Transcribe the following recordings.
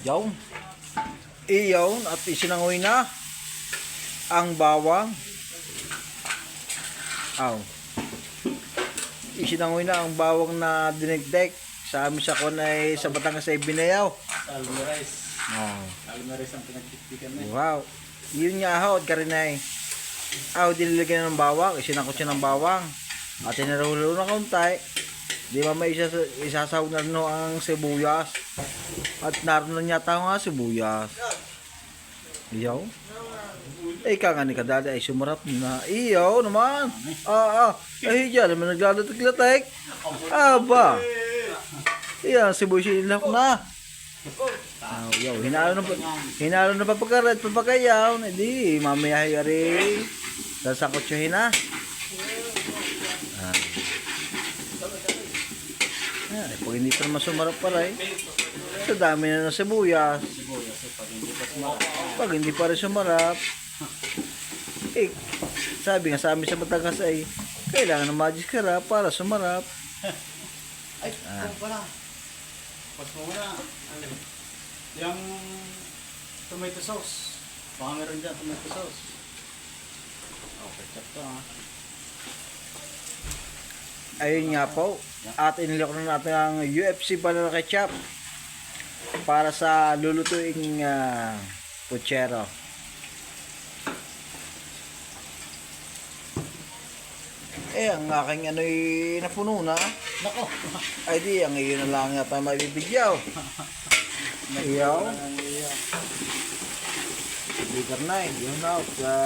Yaw. Iyaw at isinangoy na ang bawang. Aw. Isinangoy na ang bawang na dinigdek. Sa amin sa kunay sa Batangas ay binayaw. Almeres. Oh. Almeres ang pinagkiktikan na. Wow. Yun nga ho, at karinay. Aw, dinilagyan ng bawang. Isinangkot siya ng bawang. At tinarulo na kuntay. Di ba may isasawag na rin ho ang sibuyas. At naroon na yata nga sibuyas. Iyaw. Eh, ka nga ni kadali ay sumarap na. Iyaw naman. Ay, dyan naman naglalatik-latik. Aba. Iyan, sibuyas ilak na. Yaw, hinalo na papagarat, papagayaw. Hindi, mamaya hayari. Sasakot siya hina. Ay, pag hindi pa naman sumarap pala eh. Sa dami na ng sibuyas. Pag hindi pa rin sumarap, eh, sabi nga sa amin sa Batangas ay kailangan ng magiskara para sumarap. Ay, kung pala. Pas mo muna. Yung tomato sauce. Baka meron dyan tomato sauce. Okay, chop to ha. Ayun nga po. At inilok na natin ang UFC banana ketchup para sa lulutuing puchero. Eh, ang aking ano'y napuno na. Nako. Ay di, ang iyon na lang yata mabibigyaw. Iyaw. Bigar na eh. Yun na.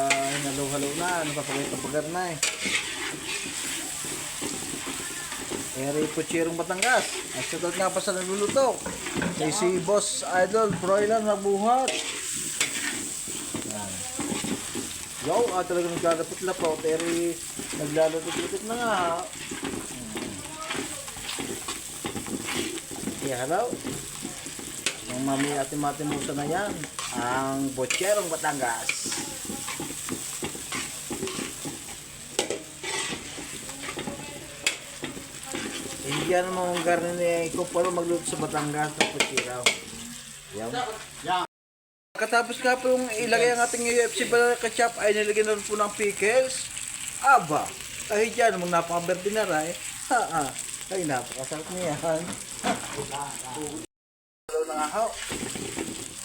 Hinalo-halo na. Ano pa pagkita na eh. Eri Puchirong Batangas. At shoutout nga pa sa nagluluto. May si Boss Idol Broiler na buhat. Yo, talaga naglalapot-lapot. Eri naglalapot-lapot na nga. Yeah, hello. Ang mami ating matimusa na yan. Ang Puchirong Batangas. Hindi yan naman ang karne ni Kupalo magluto sa Batangas ng puchiraw. Yan. Yan. Katapos nga po yung ilagay ang ating UFC banana ketchup ay nilagyan na rin po ng pickles. Aba, ay dyan namang napaka-verde na rin. Ay napakasarap niya yan. Hello na nga ho.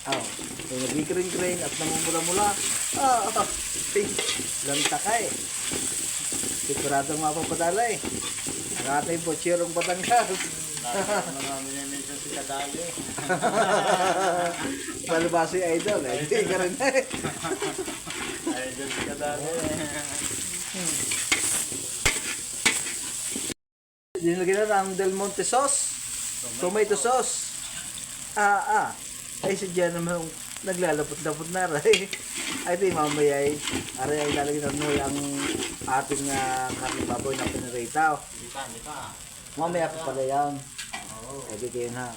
Ay nagigring-gring at namumula-mula. Lantakay. Siguradong mapapadala eh. Ang ating Puchirong Batangas. Namin na si Kadali. Palabasi idol eh. Hindi ka rin eh. Idol si Kadali. Dinagyan na ng Del Monte sauce. Tomato sauce. Ay si Jan naman naglalapot-lapot na rin. Ay di mamaya ay aray ay lalagyan ng nuy ang ating karne baboy na pinaritaw. Hindi pa. Mamaya pa pala yan. Ay di kayo na.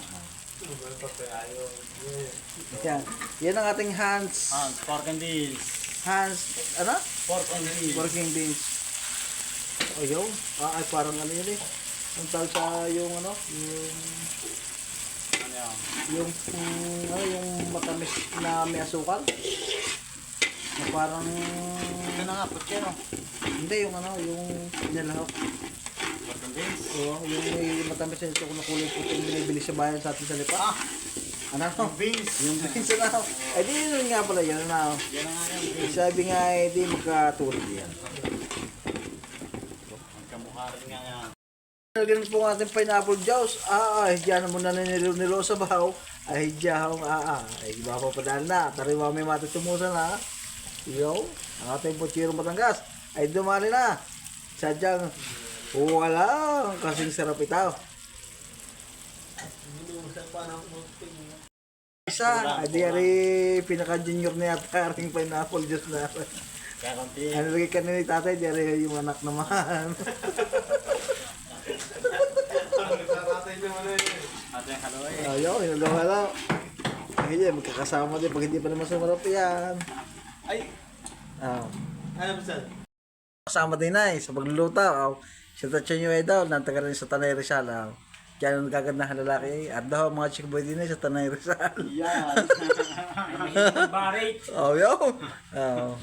Yan ang ating hands. Pork and beans. Hands, ano? Pork and beans. Working beans. O yun. Ay parang ano yun eh. Ang tawag sa yung ano? Yung yung matamis na may asukal. Na parang Ito na nga, puchero. hindi yung ano, yung nilahok. Pork and beans. Oo, yung may matamis na ito kung kulay puti yung binibili sa bayan sa atin sa lipa. Ano? Yung beans. Yung beans na. Ay di yun nga pala yun na. Yan na nga yung beans. Sabi nga eh di magkatulad yan. Magkamukha rin nga yan. Ganun po ang ating pineapple juice. Diyan na muna nilo sa bahaw. Ay, diyan, ay, iba pa padal na. Tariwa may matutumusan na. Yo, ang ating Puchirong Batangas ay dumali na. Sadyang, walang kasing sarap ito. Isa, ay di pinaka-junior na yata ating pineapple juice na. Kaya konti. Ano lagi kanina ni tatay, di yung anak naman. Ate yung halo eh. Ayaw, hinalaw-halaw. Ay, magkakasama din pag hindi pa naman sumarap yan. Ay! Ano ba sir? Kasama din na sa pagluluto. Sa tatya nyo daw, nantaga rin sa Tanay Rizal. Diyan ang nagkagandahan lalaki. At daw mga chick boy din sa Tanay Rizal. Yan. Barit. Oh, yun. Oh.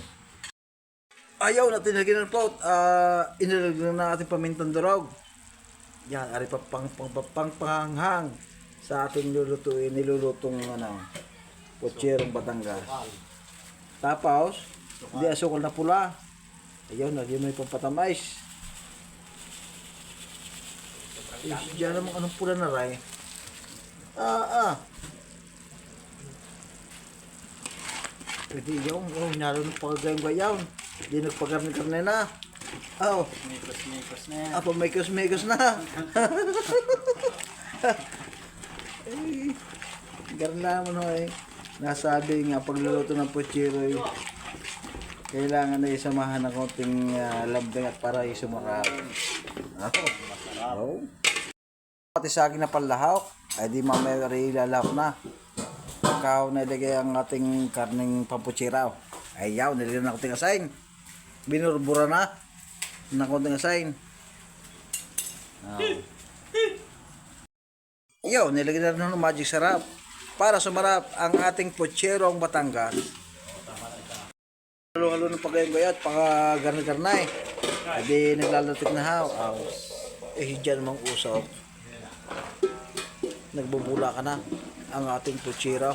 Ayaw na tinagyan ng pot. Inilagyan na ating pamintang durog. Yan, ari pa panghang sa ating lulutuin, nilulutong potsyerong Batangas. Tapos, hindi asukal na pula. Ayaw, lagyan mo yung pampatamis. Diyan naman anong pula na ray. Pwede yaw, nalo ng pagkagayang-gayaw. Hindi nagpagarni-karni na. Mikos na yan. Apo, mekos na. Garla mo no eh. Nasabi nga pagluluto ng pochiro eh, kailangan na isamahan ng konting lambing at para sumarap. Oh. Pati sa akin na panlahok, ay di mamaya rin ilalahok na. Pagka nilagay ang ating karning papuchiraw. Ay yaw, nilagyan na konting asayin. Binurbura na ng konting asayin. Yo, nilagyan na ng magic sarap para sumarap ang ating pochero ang Batangas. Halo-halo ng pagayang-gayat, paka-garni-garnay. Hindi naglalatik na haw. Diyan namang usap. Nagbubula ka na ang ating pochero.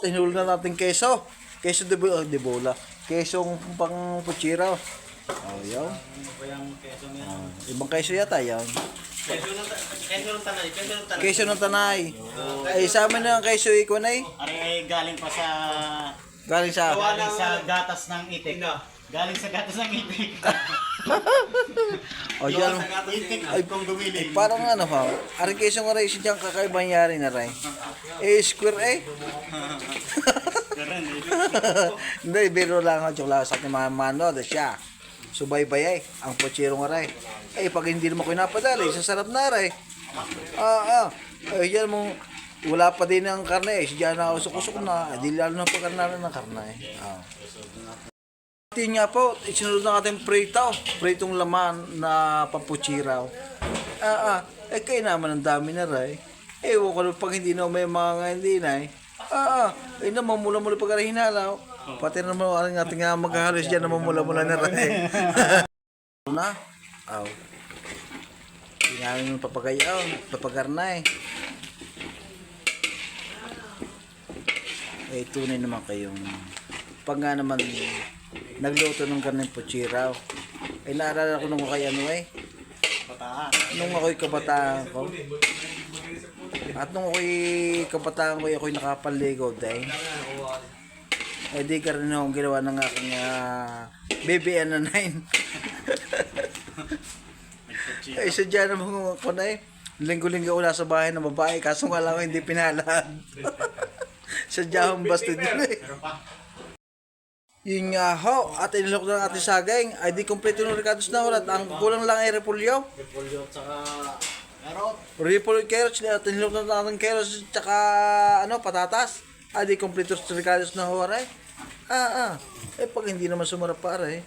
Tinulog na natin keso. Keso de bola. Kesong pang pochero. Yaw. Ibang keso yata yan. Keso ng tanay. Ay, sa amin na ang keso iko na eh. Ay, galing pa sa... Galing sa gatas ng itik. Galing sa gatas ng itik. O diyan. Ay, kung gumili. Parang ano ha. Aring keso nga rin siya kakaibang yari na rin. Square eh. Hindi, biro lang ang joke lang sa ating mga manood siya. Subaybayay ang pochero nga rin. Pag hindi naman ko napadali, sasarap na rin. Yan mo, wala pa din ang karne eh. Siya na usok-usok na. Di lalo na pagkarnalan ng karne eh. Ito nga po, isinunod na ating prito. Pritong laman na papuchiraw. Kaya naman ang dami na rin. Ewan ko pag hindi na may mga hindi na eh. Namamula-mula pag hinalaw. Pati naman ang ating maghahalos dyan namamula-mula na rin. Na? Hindi namin papagayaw, papagarnay. Tunay naman kayong pag nga naman nagluto ng karneng pochiraw. Naalala ko nung ako kay nung ako'y kabataan ko. At nung ako'y kabataan ko, ako'y nakapaligaw dahil. Di ka rin akong ginawa ng aking BBN na 9. Sadya naman ako na eh. Linggo-linggo wala sa bahay ng babae, kaso nga lang hindi pinalad. Sadya akong bastid din eh. Yun nga ho, at inilok na ating saging, ay di kompleto ng ricados na ulat. Ang kulang lang ay repolyo. Repolyo at saka carrot. Repolyo carrots, at inilok na ating carrots at saka patatas. Ay di kompleto ng ricados na ulat. Pag hindi naman sumarap para eh,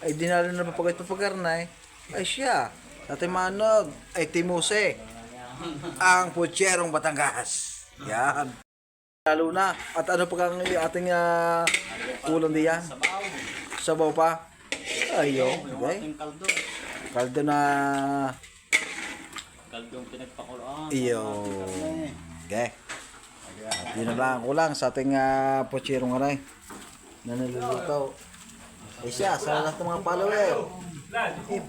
ay dinalo na papagay ito pagkarnay, ay siya, ating manog, ay timuse, ang pocherong Batangas. Yan. Lalo na, at ano pag ang ating kulang diyan? Sabaw pa. Ayo, okay. Kaldo. Kaldo na. Kaldong pinagpakuloan. Iyo. Okay. At yun na lang kulang sa ating pocherong aray na naluluto. Siya, sa lahat ng mga follower.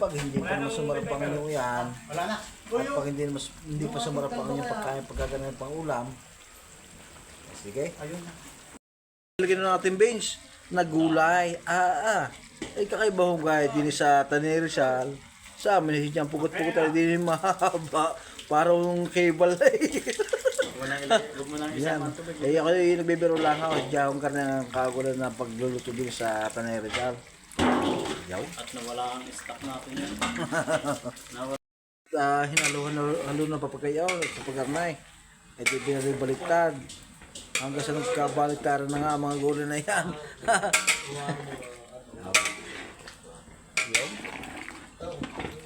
Pag hindi pa naman sumarap ang inyong yan, at pag hindi pa sumarap ang inyong pagkain pagkaganan pang ulam, sige. Lagyan na natin beans na gulay. Kakaiba hong gaya din sa Tanay Rizal. Sa amin, siyang pugot-pugot tayo din mahaba. Parang cable yan. Ako yung nagbibiro lang ako. Diyan akong karne ng kagulan na pagluluto din sa Tanay Rizal. At nawala ang stock natin yan. Hinalo na papagayaw sa pagkarnay. Ito binalibaliktad. Hanggang sa nagkabaliktaran na nga mga gulay na yan.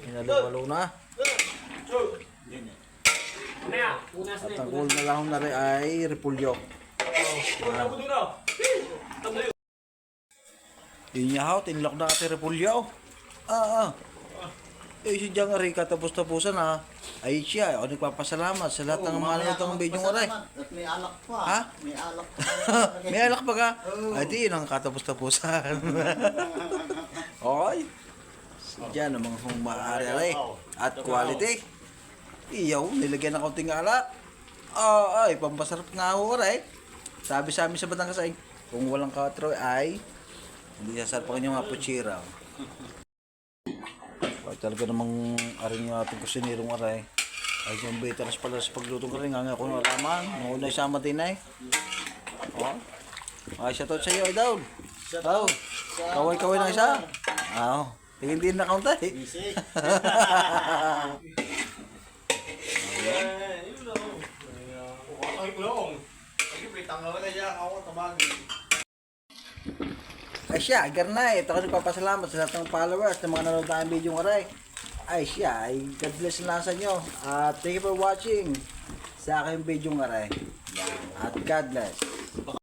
Hinalo-halo na. At ang cool na lang na rin ay repulyo. Inyahaw, tinlok na ati repulyo. Si Jang Arika tapos-tapusan ha. Ay siya, ako nagpapasalamat sa lahat ng mga nanonood ng video mo rin. At may alak pa. Ha? May alak pa. May alak pa ka? Ay di, yun ang katapos-tapusan. Okay. Diyan ang mga kung maaari at quality. Iyaw, nilagyan ng kaunting alak. Ay, pampasarap nga ho rin. Sabi sa amin sa Batangas ay, kung walang katroy ay, hindi sasarap ang inyong mga putsira. Ay, talaga namang aring ating kusinirong aray. Ay, yung veterans pala sa paglutong ka rin. Nga ako nalaman. Nung una isama din ay. Ay, shoutout sa iyo, ay daw. Kaway-kaway na isa. Tingin din na kaunta eh. Busy. Ay siya, Garnay, ito ako nagpapasalamat sa lahat ng followers ng mga nanonood ng video ng aray. Ay siya, ay God bless na lang sa inyo. Thank you for watching sa aking video ng aray. At God bless.